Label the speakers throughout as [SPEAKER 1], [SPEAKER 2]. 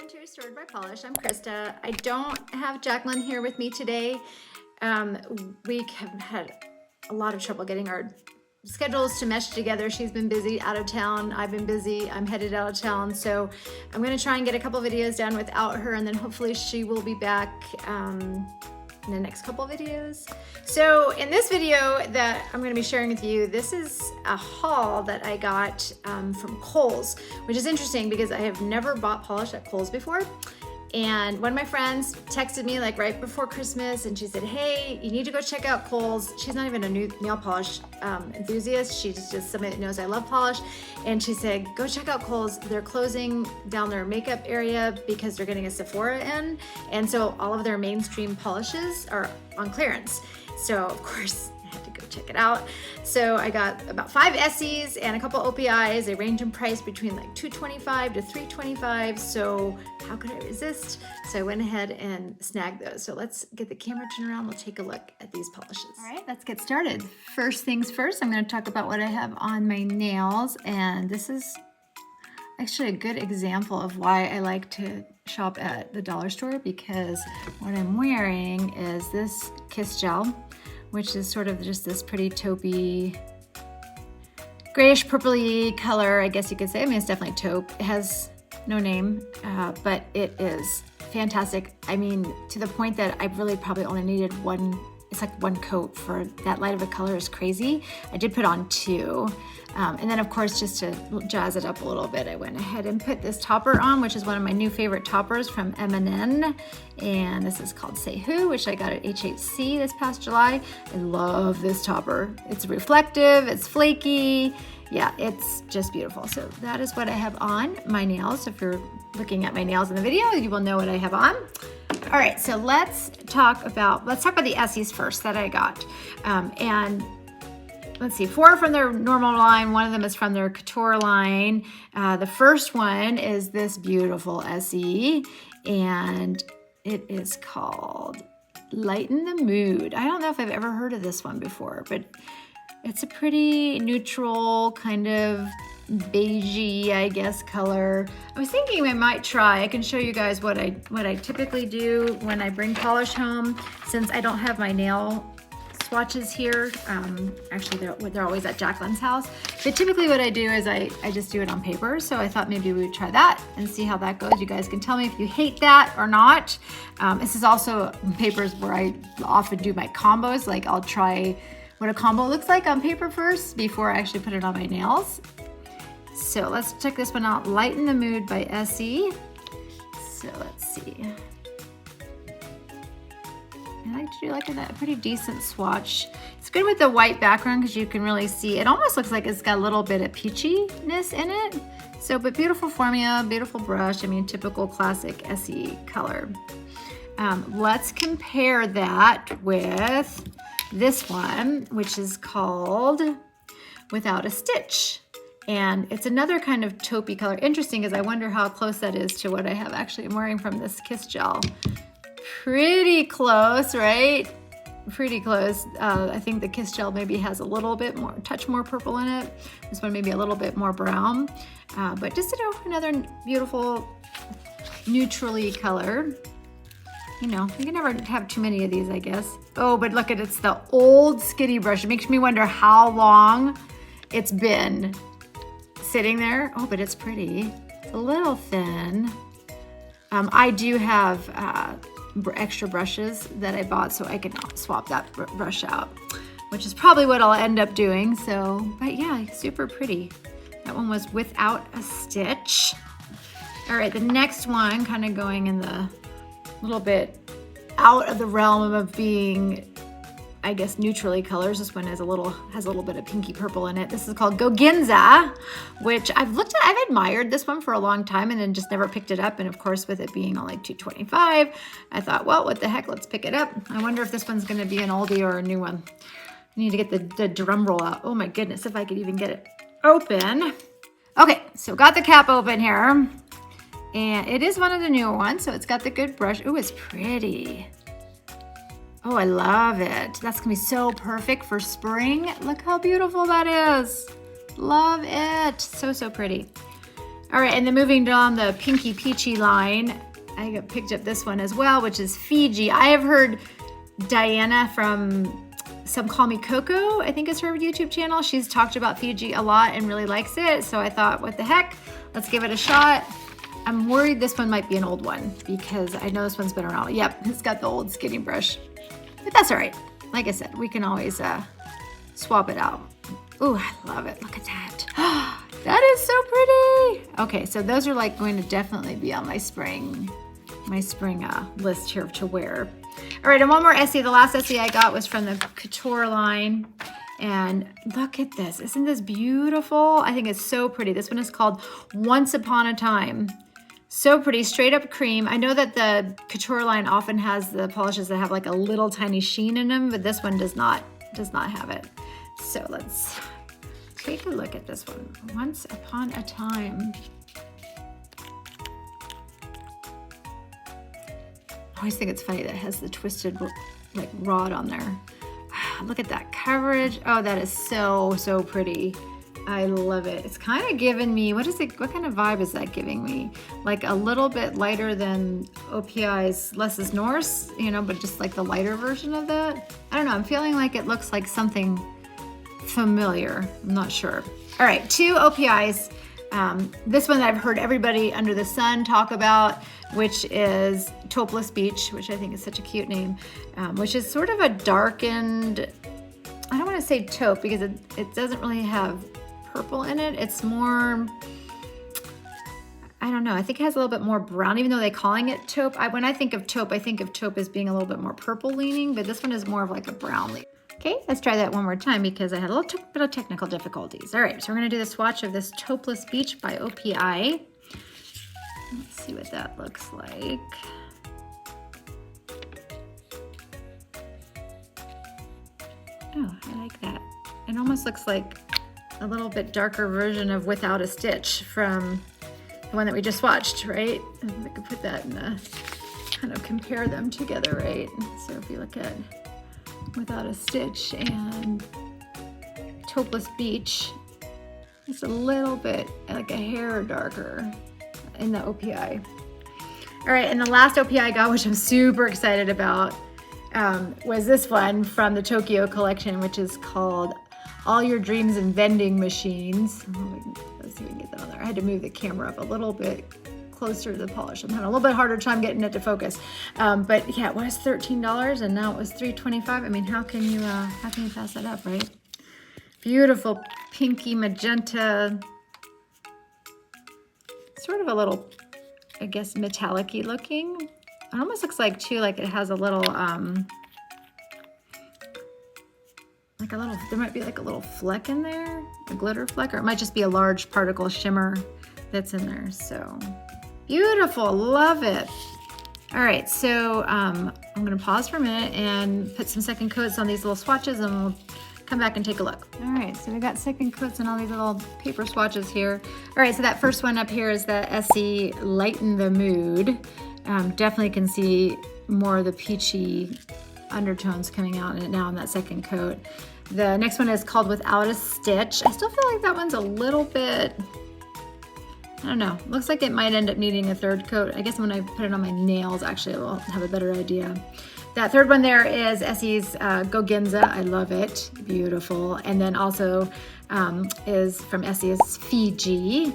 [SPEAKER 1] welcome to Restored by Polish. I'm Krista. I don't have Jacqueline here with me today. We have had a lot of trouble getting our schedules to mesh together. She's been busy out of town. I've been busy. I'm headed out of town. So I'm going to try and get a couple videos done without her, and then hopefully she will be back in the next couple videos. So in this video that I'm going to be sharing with you, this is a haul that I got from Kohl's, which is interesting because I have never bought polish at Kohl's before. And one of my friends texted me like right before Christmas, and she said, hey, you need to go check out Kohl's. She's not even a new nail polish enthusiast. She's just somebody that knows I love polish. And she said, go check out Kohl's. They're closing down their makeup area because they're getting a Sephora in. And so all of their mainstream polishes are on clearance. So of course, I had to go check it out. So I got about 5 Essies and a couple OPIs. They range in price between like $225 to $325. So how could I resist? So I went ahead and snagged those. So let's get the camera turned around. We'll take a look at these polishes. All right, let's get started. First things first, I'm going to talk about what I have on my nails. And this is actually a good example of why I like to shop at the dollar store, because what I'm wearing is this Kiss Gel, which is sort of just this pretty taupey, grayish purpley color, I guess you could say. I mean, it's definitely taupe. It has no name, but it is fantastic. I mean, to the point that I really probably only needed one. It's like one coat for that light of a color is crazy. I did put on 2. And then of course, just to jazz it up a little bit, I went ahead and put this topper on, which is one of my new favorite toppers from M&N. And this is called Say Who, which I got at HHC this past July. I love this topper. It's reflective, it's flaky. Yeah, it's just beautiful. So that is what I have on my nails. If you're looking at my nails in the video, you will know what I have on. All right, so let's talk about the Essies first that I got. And let's see, 4 from their normal line. One of them is from their couture line. The first one is this beautiful Essie, and it is called Lighten the Mood. I don't know if I've ever heard of this one before, but it's a pretty neutral kind of beigey, I guess, color. I was thinking I might try. I can show you guys what I typically do when I bring polish home, since I don't have my nail swatches here. Actually, they're always at Jacqueline's house. But typically what I do is I just do it on paper. So I thought maybe we would try that and see how that goes. You guys can tell me if you hate that or not. This is also papers where I often do my combos. Like I'll try what a combo looks like on paper first before I actually put it on my nails. So let's check this one out. Lighten the Mood by Essie. So let's see. I like to do like a pretty decent swatch. It's good with the white background because you can really see. It almost looks like it's got a little bit of peachiness in it. So, but beautiful formula, beautiful brush. I mean, typical classic Essie color. Let's compare that with this one, which is called Without a Stitch. And it's another kind of taupey color. Interesting, is I wonder how close that is to what I have actually I'm wearing from this Kiss Gel. Pretty close, right? Pretty close. I think the Kiss Gel maybe has a little bit more, touch more purple in it. This one maybe a little bit more brown. But just another beautiful neutrally color. You know, you can never have too many of these, I guess. Oh, but look at it's the old skinny brush. It makes me wonder how long it's been sitting there. Oh, but it's pretty. It's a little thin. I do have extra brushes that I bought, so I can swap that brush out, which is probably what I'll end up doing. So, but yeah, super pretty. That one was Without a Stitch. All right, the next one, kind of going in the little bit out of the realm of being, I guess, neutrally colors. This one has a little bit of pinky purple in it. This is called Go Ginza, which I've admired this one for a long time and then just never picked it up. And of course, with it being only $2.25, I thought, well, what the heck, let's pick it up. I wonder if this one's gonna be an oldie or a new one. I need to get the drum roll out. Oh my goodness, if I could even get it open. Okay, so got the cap open here. And it is one of the newer ones, so it's got the good brush. Ooh, it's pretty. Oh, I love it. That's gonna be so perfect for spring. Look how beautiful that is. Love it. So, so pretty. All right, and then moving down the Pinky Peachy line, I picked up this one as well, which is Fiji. I have heard Diana from Some Call Me Coco, I think is her YouTube channel. She's talked about Fiji a lot and really likes it. So I thought, what the heck? Let's give it a shot. I'm worried this one might be an old one because I know this one's been around. Yep, it's got the old skinny brush, but that's all right. Like I said, we can always swap it out. Ooh, I love it. Look at that. That is so pretty. Okay, so those are like going to definitely be on my spring list here to wear. All right, and one more Essie. The last Essie I got was from the Couture line. And look at this. Isn't this beautiful? I think it's so pretty. This one is called Once Upon a Time. So pretty, straight up cream. I know that the Couture line often has the polishes that have like a little tiny sheen in them, but this one does not have it. So let's take a look at this one. Once Upon a Time. I always think it's funny that it has the twisted like rod on there. Look at that coverage. Oh, that is so, so pretty. I love it. It's kind of giving me, what kind of vibe is that giving me? Like a little bit lighter than OPI's Less is Norse, you know, but just like the lighter version of that. I don't know, I'm feeling like it looks like something familiar. I'm not sure. All right, 2 OPIs. This one that I've heard everybody under the sun talk about, which is Taupe-less Beach, which I think is such a cute name, which is sort of a darkened, I don't want to say taupe because it doesn't really have purple in it. It's more, I don't know, I think it has a little bit more brown, even though they're calling it taupe. When I think of taupe as being a little bit more purple leaning, but this one is more of like a brown leaning. Okay, let's try that one more time because I had a little bit of technical difficulties. All right, so we're gonna do the swatch of this Taupe-less Beach by OPI. Let's see what that looks like. Oh, I like that. It almost looks like a little bit darker version of Without a Stitch from the one that we just swatched, right? I could put that in the, kind of compare them together, right? So if you look at Without a Stitch and Taupe-less Beach, it's a little bit like a hair darker in the OPI. All right, and the last OPI I got, which I'm super excited about, was this one from the Tokyo collection, which is called All Your Dreams and Vending Machines. Let's see if we can get that on there. I had to move the camera up a little bit closer to the polish. I'm having a little bit harder time getting it to focus. But yeah, it was $13 and now it was $3.25. I mean, how can you pass that up, right? Beautiful pinky magenta, sort of a little, I guess, metallic-y looking. It almost looks like too, like it has a little, there might be like a little fleck in there, a glitter fleck, or it might just be a large particle shimmer that's in there. So beautiful, love it. All right, so I'm gonna pause for a minute and put some second coats on these little swatches and we'll come back and take a look. All right, so we got second coats on all these little paper swatches here. All right, so that first one up here is the Essie Lighten the Mood. Definitely can see more of the peachy undertones coming out in it now in that second coat. The next one is called Without a Stitch. I still feel like that one's a little bit, I don't know, looks like it might end up needing a third coat. I guess when I put it on my nails, actually, I'll have a better idea. That third one there is Essie's Go Ginza. I love it, beautiful. And then also is from Essie's Fiji.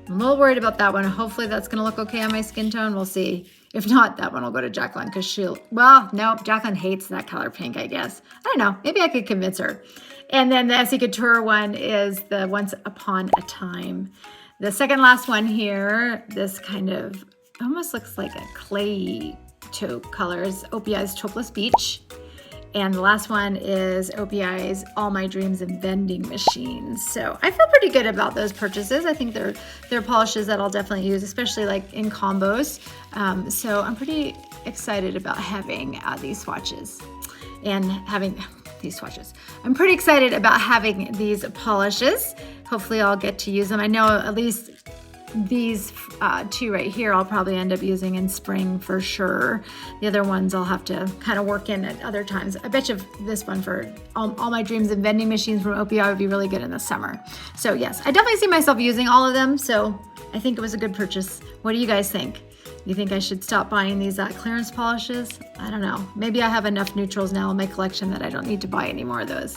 [SPEAKER 1] I'm a little worried about that one. Hopefully that's gonna look okay on my skin tone. We'll see. If not, that one will go to Jacqueline because well, nope, Jacqueline hates that color pink, I guess. I don't know, maybe I could convince her. And then the Essie Couture one is the Once Upon a Time. The second last one here, this kind of almost looks like a clay taupe color, is OPI's Taupe-less Beach. And the last one is OPI's All My Dreams and Vending Machines. So I feel pretty good about those purchases. I think they're polishes that I'll definitely use, especially like in combos. So I'm pretty excited about having these swatches and having these swatches. I'm pretty excited about having these polishes. Hopefully I'll get to use them. I know at least these two right here I'll probably end up using in spring for sure. The other ones I'll have to kind of work in at other times. I bet you this one for all My Dreams and Vending Machines from OPI would be really good in the summer. So yes, I definitely see myself using all of them. So I think it was a good purchase. What do you guys think? You think I should stop buying these clearance polishes? I don't know. Maybe I have enough neutrals now in my collection that I don't need to buy any more of those.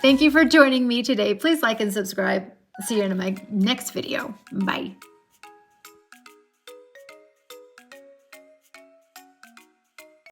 [SPEAKER 1] Thank you for joining me today. Please like and subscribe. See you in my next video. Bye.